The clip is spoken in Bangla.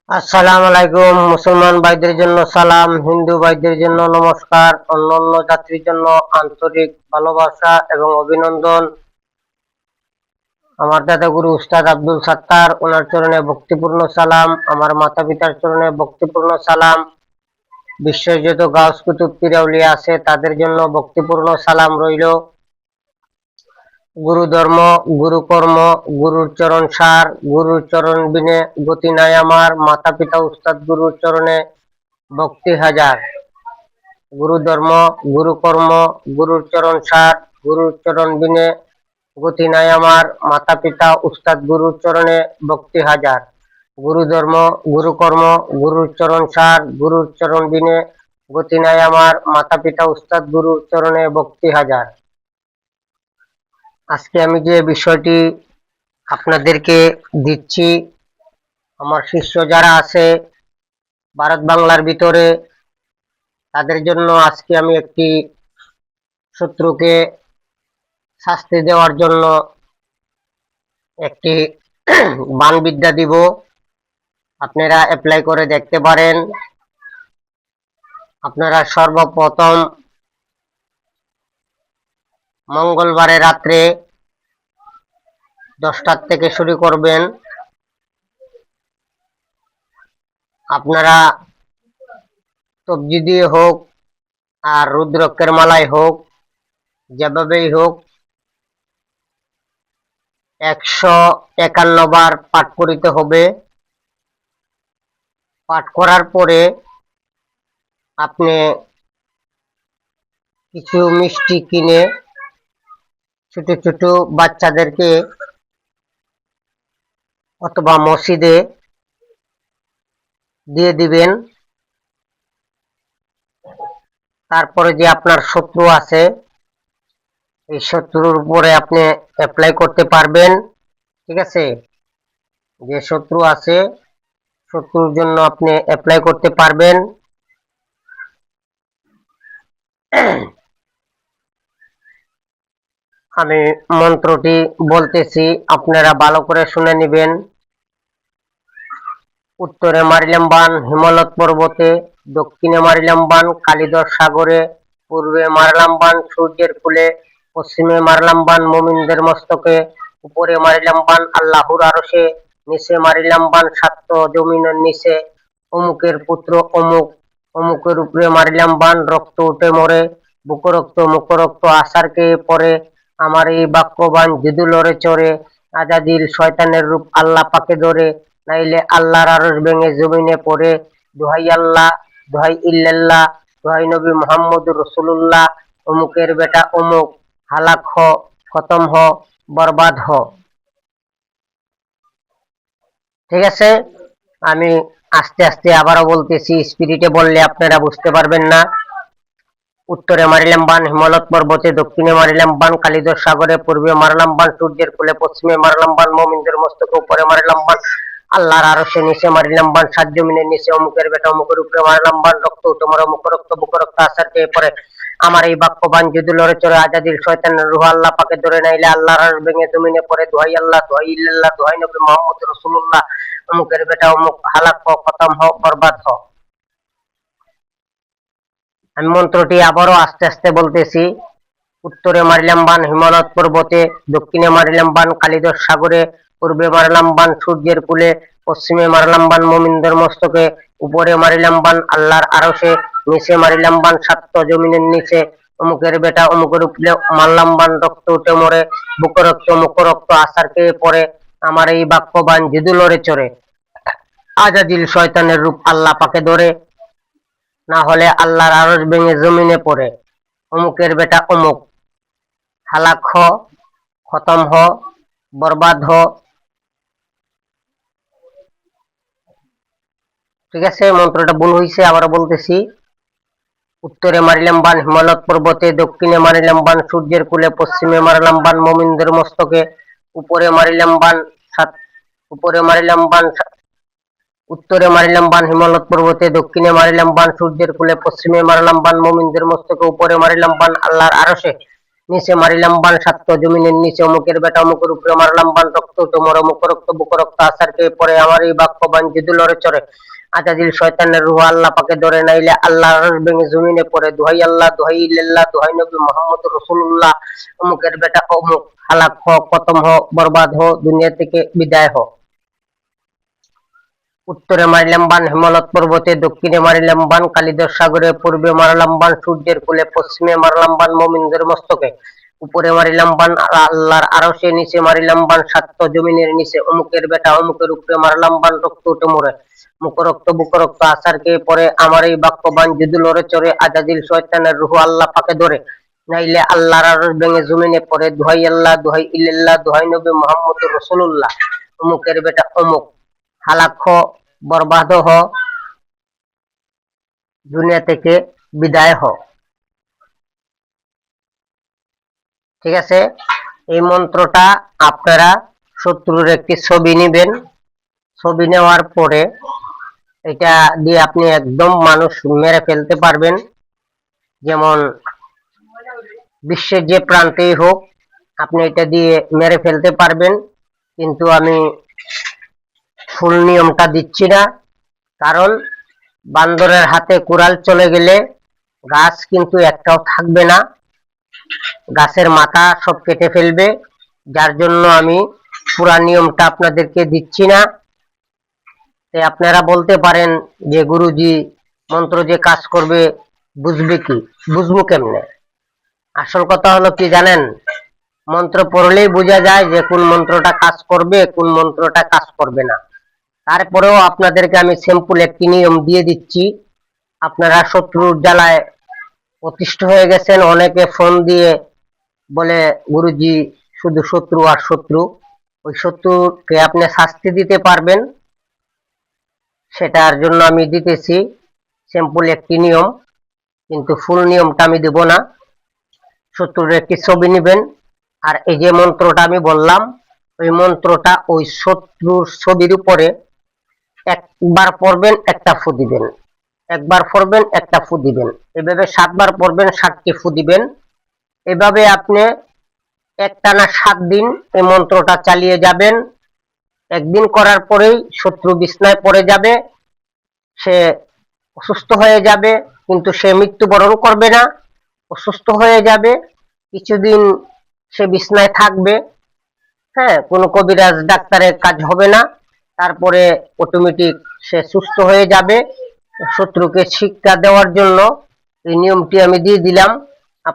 আসসালামু আলাইকুম। মুসলমান ভাইদের জন্য সালাম, হিন্দু ভাইদের জন্য নমস্কার, অন্যান্য জাতির জন্য আন্তরিক ভালোবাসা এবং অভিনন্দন। আমার দাদা গুরু উস্তাদ আব্দুল সাত্তার, ওনার চরণে ভক্তিপূর্ণ সালাম। আমার মাতা পিতার চরণে ভক্তিপূর্ণ সালাম। বিশ্বের যত গাউস কুতুব পীর আউলিয়া আছে তাদের জন্য ভক্তিপূর্ণ সালাম রইল। গুরু ধর্ম, গুরু কর্ম, গুরুর চরণ সার, গুরুর চরণ বিনে গতি নাই আমার। মাতা পিতা উস্তাদ গুরুর চরণে ভক্তি হাজার। গুরু ধর্ম, গুরু কর্ম, গুরুর চরণ সার, গুরুর চরণ বিনে গতি নাই আমার। মাতা পিতা উস্তাদ গুরুর চরণে ভক্তি হাজার। গুরু ধর্ম, গুরু কর্ম, গুরুর চরণ সার, গুরুর চরণ বিনে গতি নাই আমার। মাতা পিতা উস্তাদ গুরুর চরণে ভক্তি হাজার। আজকে আমি যে বিষয়টি আপনাদেরকে দিচ্ছি, আমার শিষ্য যারা আছে ভারত বাংলার ভিতরে, তাদের জন্য আজকে আমি একটি শত্রুকে শাস্তি দেওয়ার জন্য একটি বাণবিদ্যা দিব। আপনারা অ্যাপ্লাই করে দেখতে পারেন। আপনারা সর্বপ্রথম মঙ্গলবারে রাত্রে 10টার থেকে শুরু করবেন। আপনারা সবজি দিয়ে হোক আর রুদ্রকের মালায় হোক, যেভাবেই হোক 151 বার পাঠ করিতে হবে। পাঠ করার পরে আপনি কিছু মিষ্টি কিনে ছোট ছোট বাচ্চাদেরকে অথবা মসজিদে দিয়ে দিবেন। তারপরে যে আপনার শত্রু আছে, এই শত্রুর উপরে আপনি অ্যাপ্লাই করতে পারবেন। ঠিক আছে, যে শত্রু আছে শত্রুর জন্য আপনি অ্যাপ্লাই করতে পারবেন। আমি মন্ত্রটি বলতেছি, আপনারা ভালো করে শুনে নেবেন। উত্তরে মারিলাম বান হিমালয় পর্বতে, দক্ষিণে মারিলাম বান কালিদর সাগরে, পূর্বে মারলাম বান সূর্যের কুলে, পশ্চিমে মারলাম বান মুমিনদের মস্তকে, উপরে মারিলাম বান আল্লাহর আরশে, নিচে মারিলাম বান সাত জমিনের নিচে। অমুকের পুত্র অমুক, অমুকের উপরে মারিলাম বান রক্ত উঠে মরে, বুকরক্ত মুখরক্ত আসারকে পরে। আমার এই বাক্যবান জিদু লড়ে চড়ে, আজাদিল শয়তানের রূপ আল্লাহ পাকে ধরে, নাইলে আল্লাহর আরশ ভেঙে জমিনে পড়ে। দোহাই আল্লাহ, দোহাই ইল্লাল্লাহ, দোহাই নবী মুহাম্মদুর রাসূলুল্লাহ, অমুকের বেটা অমুক, হালাক হ, খতম হ, বরবাদ হ। ঠিক আছে, আমি আস্তে আস্তে আবারও বলতেছি, স্পিরিটে বললে আপনারা বুঝতে পারবেন না। উত্তরে মারিলাম বান হিমালয় পর্বতে, দক্ষিণে মারিলাম বান কালিদর সাগরে, পূর্বে মারলাম বান সূর্যের কোলে, পশ্চিমে মারলাম বান মুমিনদের মস্তকে, উপরে মারলাম বান আল্লাহর আরশে, নিচে মারিলাম বান সাত জমিনের নিচে। অমুকের বেটা অমুকের উপরে মারলাম বান রক্ত তোমার অমুক রক্ত বুক রক্ত আসার চেয়ে পরে। আমার এই বাক্যবান যদি লড়ে চড়ে, আজাদিল শয়তানের রুহ আল্লাহ পাকে ধরে, নাইলে আল্লাহর আরশ ভেঙে জমিনে পড়ে। দোহাই আল্লাহ, দোহাই ইল্লাল্লাহ, দোহাই নবী মুহাম্মদ রাসূলুল্লাহ, অমুকের বেটা অমুক, হালাক হ, খতম হ, বরবাদ হ। আমি মন্ত্রটি আবারও আস্তে আস্তে বলতেছি। উত্তরে মারিলাম বান হিমালয় পর্বতে, দক্ষিণে মারিলাম বান কালিদর সাগরে, পূর্বে মারলাম বান সূর্যের কুলে, পশ্চিমে মারলাম বান মুমিনদের মস্তকে, উপরে মারিলাম বান আল্লাহর আরশে, নিচে মারিলাম বান সাত জমিনের নিচে। অমুকের বেটা অমুকের উপরে মারলাম বান রক্ত উঠে মরে, বুক রক্ত মুখ রক্ত আসার খেয়ে পড়ে। আমার এই বাক্যবান জিদু লড়ে চড়ে, আজাদিল শয়তানের রূপ আল্লাহ পাকে ধরে, না হলে আল্লাহর আরশ ভেঙে জমিনে পড়ে। অমুকের বেটা অমুক, হালাক হ, খতম হ, বরবাদ হ। ঠিক আছে, মন্ত্রটা ভুল হয়েছে, আবার বলতেছি। উত্তরে মারিলাম বান হিমালয় পর্বতে, দক্ষিণে মারিলাম বান সূর্যের কুলে, পশ্চিমে মারলাম বান মুমিনদের মস্তকে, উপরে মারিলাম বান সাত উপরে মারিলাম বান উত্তরে মারিলাম বান হিমালয় পর্বতে, দক্ষিণে মারিলাম বান সূর্যের কুলে, পশ্চিমে মারলাম বান মুমিনদের মস্তকে, উপরে মারিলাম বান আল্লাহর আরশে, নিচে মারিলাম বান, সাত জমিনের নিচে অমুকের বেটা অমুকের উপরে মারলাম বান, রক্ত তোমার অমুক রক্ত বুক রক্ত আসারকে পরে আমার এই বাক্যবান যদি লড়ে চড়ে আজাদিল শয়তানের রুহ আল্লাহ পাকে ধরে, নাইলে আল্লাহর আরশ ভেঙে জমিনে পড়ে। দোহাই আল্লাহ, দোহাই ইল্লাল্লাহ, দোহাই নবী মুহাম্মদ রাসূলুল্লাহ, অমুকের বেটা অমুক হালাক হ, খতম হ, বরবাদ হ, দুনিয়া থেকে বিদায় হ। উত্তরে মারিলাম বান হিমালয় পর্বতে, দক্ষিণে মারিলাম বান কালিদর সাগরে, পূর্বে মারলাম বান সূর্যের কুলে, পশ্চিমে মারলাম বান মুমিনদের মস্তকে, উপরে মারিলাম বান আল্লাহর আরশে, নিচে মারিলাম বান সাত জমিনের নিচে অমুকের বেটা অমুকের উপরে মারলাম বান রক্ত উঠে মরে। মুখ রক্ত বুক রক্ত আসারকে পরে আমার এই বাক্যবান যদি লড়ে চড়ে আজাদিল শয়তানের রুহ আল্লাহ পাকে ধরে, নাইলে আল্লাহর আরশ ভেঙে জমিনে পড়ে। দোহাই আল্লাহ, দোহাই ইল্লাল্লাহ, দোহাই নবী মুহাম্মদ রাসূলুল্লাহ, অমুকের বেটা অমুক হালাক হ, বরবাদ হ, দুনিয়া থেকে বিদায় হ। ঠিক আছে, এই মন্ত্রটা আপনারা শত্রুর একটি ছবি নেবেন। ছবি নেওয়ার পরে এটা দিয়ে আপনি একদম মানুষ মেরে ফেলতে পারবেন। যেমন বিশ্বের যে প্রান্তেই হোক আপনি এটা দিয়ে মেরে ফেলতে পারবেন। কিন্তু আমি ফুল নিয়মটা দিচ্ছি না, কারণ বান্দরের হাতে কুড়াল চলে গেলে গাছ কিন্তু একটাও থাকবে না, গাছের মাথা সব কেটে ফেলবে। যার জন্য আমি পুরা নিয়মটা আপনাদেরকে দিচ্ছি না। আপনারা বলতে পারেন যে গুরুজি মন্ত্র যে কাজ করবে বুঝবে কি, বুঝবো কেমনে? আসল কথা হলো কি জানেন, মন্ত্র পড়লেই বোঝা যায় যে কোন মন্ত্রটা কাজ করবে কোন মন্ত্রটা কাজ করবে না। তারপরেও আপনাদেরকে আমি সিম্পল একটি নিয়ম দিয়ে দিচ্ছি। আপনারা শত্রুর জ্বালায় অতিষ্ঠ হয়ে গেছেন, অনেকে ফোন দিয়ে বলে গুরুজি শুধু শত্রু আর শত্রু। ওই শত্রুকে আপনি শাস্তি দিতে পারবেন, সেটার জন্য আমি দিতেছি সিম্পল একটি নিয়ম, কিন্তু ফুল নিয়মটা আমি দেব না। শত্রুর একটি ছবি নেবেন, আর এই যে মন্ত্রটা আমি বললাম ওই মন্ত্রটা ওই শত্রুর ছবির উপরে একবার পড়বেন, একটা ফু দিবেন, একবার পড়বেন, একটা ফু দিবেন, এভাবে 7 বার পড়বেন, 7টি ফু দিবেন। এভাবে আপনি একটানা 7 দিন এই মন্ত্রটা চালিয়ে যাবেন। একদিন করার পরেই শত্রু বিছনায় পড়ে যাবে, সে অসুস্থ হয়ে যাবে, কিন্তু সে মৃত্যুবরণ করবে না, অসুস্থ হয়ে যাবে, কিছুদিন সে বিছনায় থাকবে। হ্যাঁ, কোনো কবিরাজ ডাক্তারের কাজ হবে না, তারপরে অটোমেটিক সে সুস্থ হয়ে যাবে। শত্রুকে শিক্ষা দেওয়ার জন্য এই নিয়মটি আমি দিয়ে দিলাম।